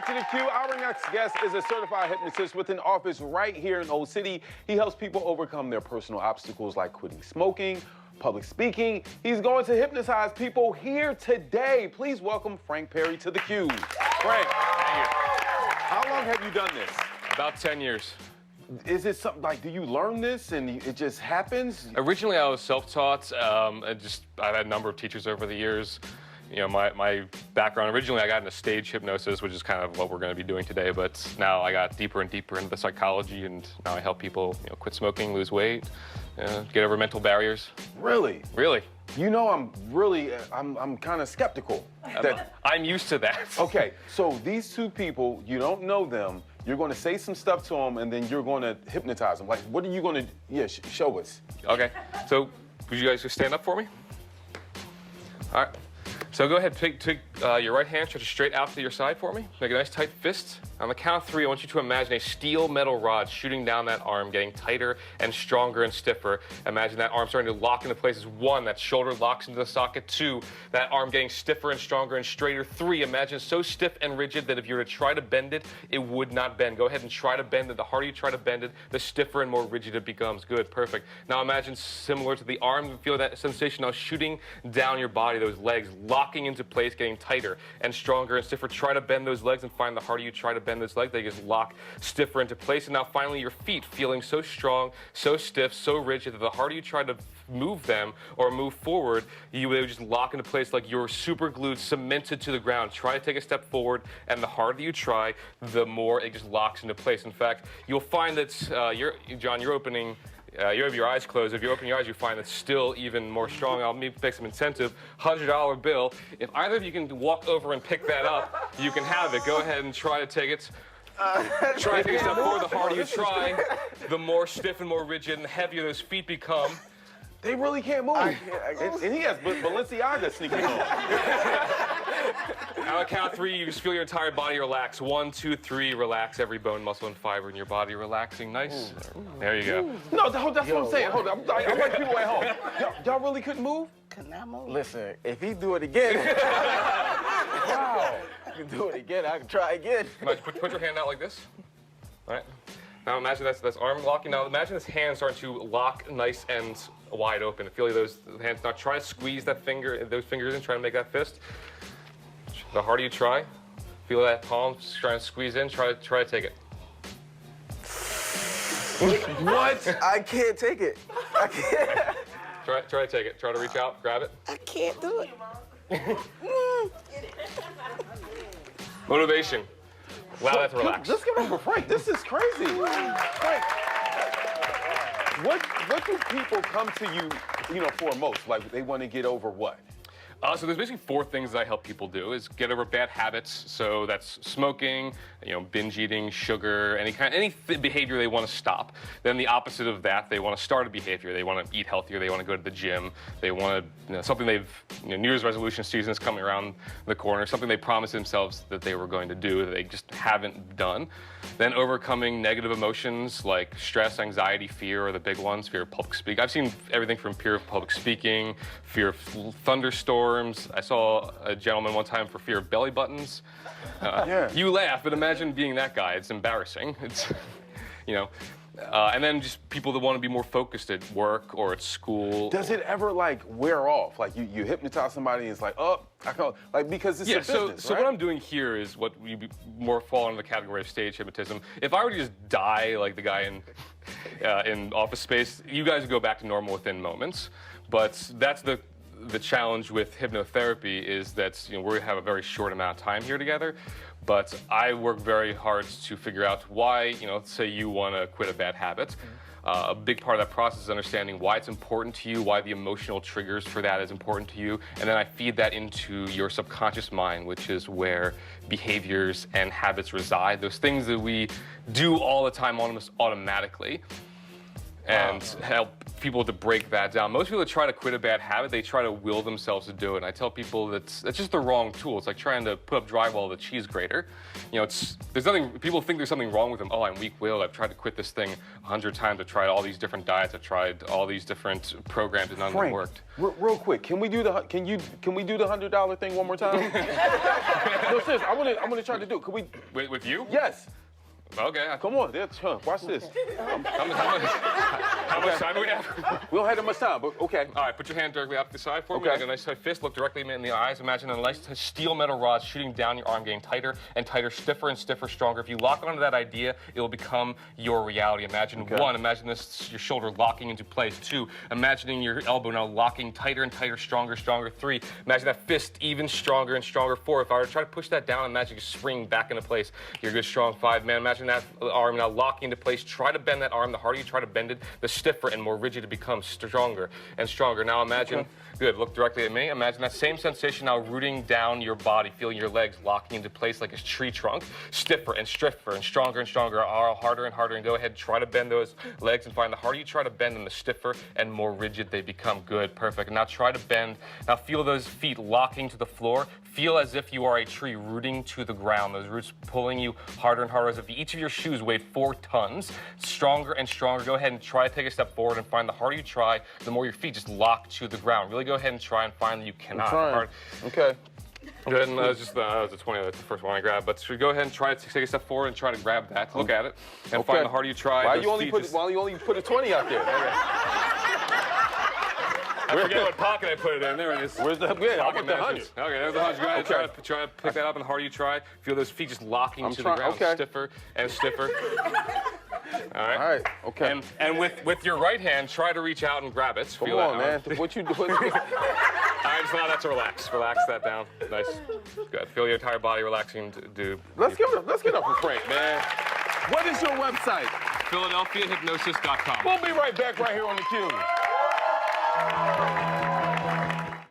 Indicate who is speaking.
Speaker 1: to the Q. Our next guest is a certified hypnotist with an office right here in Old City. He helps people overcome their personal obstacles like quitting smoking, public speaking. He's going to hypnotize people here today. Please welcome Frank Perri to the Q. Frank, how long have you done this?
Speaker 2: About 10 years.
Speaker 1: Is it something like, do you learn this and it just happens?
Speaker 2: Originally, I was self-taught. I've had a number of teachers over the years. You know, my background, originally I got into stage hypnosis, which is kind of what we're going to be doing today, but now I got deeper and deeper into the psychology, and now I help people, you know, quit smoking, lose weight, get over mental barriers.
Speaker 1: Really?
Speaker 2: Really.
Speaker 1: You know, I'm kind of skeptical.
Speaker 2: I'm used to that.
Speaker 1: Okay, so these two people, you don't know them, you're going to say some stuff to them, and then you're going to hypnotize them. Like, what are you going to, show us.
Speaker 2: Okay, so would you guys just stand up for me? All right. So go ahead, take your right hand, stretch it straight out to your side for me. Make a nice tight fist. On the count of 3, I want you to imagine a steel metal rod shooting down that arm, getting tighter and stronger and stiffer. Imagine that arm starting to lock into place. 1, that shoulder locks into the socket. 2, that arm getting stiffer and stronger and straighter. 3, imagine so stiff and rigid that if you were to try to bend it, it would not bend. Go ahead and try to bend it. The harder you try to bend it, the stiffer and more rigid it becomes. Good, perfect. Now imagine similar to the arm, feel that sensation now shooting down your body, those legs locking into place, getting tighter and stronger and stiffer. Try to bend those legs and find the harder you try to bend those legs, they just lock stiffer into place. And now finally your feet feeling so strong, so stiff, so rigid that the harder you try to move them or move forward, they would just lock into place like you're super glued, cemented to the ground. Try to take a step forward, and the harder you try, the more it just locks into place. In fact, you'll find that, John, you're opening you have your eyes closed. If you open your eyes, you find it's still even more strong. I'll make some incentive. $100 bill. If either of you can walk over and pick that up, you can have it. Go ahead and try to take it. Try to take a step forward. The harder you try, the more stiff and more rigid and heavier those feet become.
Speaker 1: They really can't move. And he has Balenciaga sneaking on.
Speaker 2: On the count of 3, you just feel your entire body relax. 1, 2, 3, relax every bone, muscle, and fiber in your body relaxing. Nice. Ooh. There you go.
Speaker 1: No, that's what I'm saying. Hold on. I'm like people at home. Y'all really couldn't move?
Speaker 3: Could not move. Listen, if he do it again, wow, I can do it again. I can try again.
Speaker 2: Put your hand out like this. All right. Now imagine that's arm locking. Now imagine this hand starting to lock nice and wide open. Feel those hands. Now try to squeeze those fingers in, try to make that fist. The harder you try, feel that palm, try to squeeze in, try to take it.
Speaker 3: What? I can't take it. I can't.
Speaker 2: Try to take it. Try to reach out, grab it.
Speaker 3: I can't do it.
Speaker 2: Motivation. Wow, that's relaxed.
Speaker 1: Let's give it up for Frank. This is crazy. Frank, what do people come to you, for most? Like, they want to get over what?
Speaker 2: So there's basically 4 things that I help people do: is get over bad habits. So that's smoking, binge eating, sugar, any behavior they want to stop. Then the opposite of that, they want to start a behavior. They want to eat healthier. They want to go to the gym. They want to, something they've, New Year's resolution season is coming around the corner. Something they promised themselves that they were going to do that they just haven't done. Then overcoming negative emotions like stress, anxiety, fear are the big ones. Fear of public speaking. I've seen everything from fear of public speaking, fear of thunderstorms. I saw a gentleman one time for fear of belly buttons.
Speaker 1: Yeah.
Speaker 2: You laugh, but imagine being that guy. It's embarrassing. It's, and then just people that want to be more focused at work or at school.
Speaker 1: Does it ever wear off? Like you hypnotize somebody and it's like, oh, I can't, because it's a business,
Speaker 2: so
Speaker 1: right?
Speaker 2: what I'm doing here is what we more fall under the category of stage hypnotism. If I were to just die like the guy in Office Space, you guys would go back to normal within moments. But that's the challenge with hypnotherapy is that we have a very short amount of time here together, but I work very hard to figure out why, say you want to quit a bad habit. A big part of that process is understanding why it's important to you, why the emotional triggers for that is important to you, and then I feed that into your subconscious mind, which is where behaviors and habits reside, those things that we do all the time almost automatically. and help people to break that down. Most people that try to quit a bad habit, they try to will themselves to do it. And I tell people that's just the wrong tool. It's like trying to put up drywall with a cheese grater. You know, there's nothing, people think there's something wrong with them. Oh, I'm weak-willed. I've tried to quit this thing 100 times. I've tried all these different diets. I've tried all these different programs and none of them worked.
Speaker 1: Real quick, can we do the $100 thing one more time? No, seriously, I'm gonna try to do it. Can we?
Speaker 2: With you?
Speaker 1: Yes.
Speaker 2: Okay.
Speaker 1: Come on, watch this.
Speaker 2: How much time do we have?
Speaker 1: We don't have that much time, but okay.
Speaker 2: All right, put your hand directly up the side for me.
Speaker 1: Okay.
Speaker 2: Make a nice tight fist. Look directly in the eyes. Imagine a nice steel metal rod shooting down your arm, getting tighter and tighter, stiffer and stiffer, stronger. If you lock onto that idea, it will become your reality. Imagine one, imagine your shoulder locking into place. 2, imagining your elbow now locking tighter and tighter, stronger, stronger. 3, imagine that fist even stronger and stronger. 4, if I were to try to push that down, imagine you spring back into place. You're a good, strong 5, man. Imagine that arm now locking into place. Try to bend that arm. The harder you try to bend it, the stiffer and more rigid it becomes, stronger and stronger. Now imagine, good, look directly at me. Imagine that same sensation now rooting down your body, feeling your legs locking into place like a tree trunk, stiffer and stiffer and stronger, harder and harder. And go ahead, try to bend those legs and find the harder you try to bend them, the stiffer and more rigid they become. Good, perfect. Now try to bend. Now feel those feet locking to the floor. Feel as if you are a tree rooting to the ground. Those roots pulling you harder and harder, as if each of your shoes weighed 4 tons. Stronger and stronger. Go ahead and try to take a step forward and find the harder you try, the more your feet just lock to the ground. Really go ahead and try and find that you cannot.
Speaker 1: I'm trying. Okay.
Speaker 2: Good, and that was the 20, that's the first one I grabbed. But so go ahead and try to take a step forward and try to grab that. Look at it. And find the harder you try.
Speaker 1: Why you only put a 20 out there?
Speaker 2: I forget what pocket I put it in. There it is.
Speaker 1: Where's the pocket? I put the 100.
Speaker 2: Okay, there's the 100. Go ahead, try to pick that up, and the harder you try, feel those feet just locking to the ground, stiffer and stiffer. All right.
Speaker 1: All right. Okay.
Speaker 2: And with your right hand, try to reach out and grab it.
Speaker 1: Come on, man. What you doing?
Speaker 2: All right, just allow that to relax. Relax that down. Nice. Good. Feel your entire body relaxing.
Speaker 1: Let's get up for Frank, man. What is your website?
Speaker 2: PhiladelphiaHypnosis.com.
Speaker 1: We'll be right back right here on theCUBE.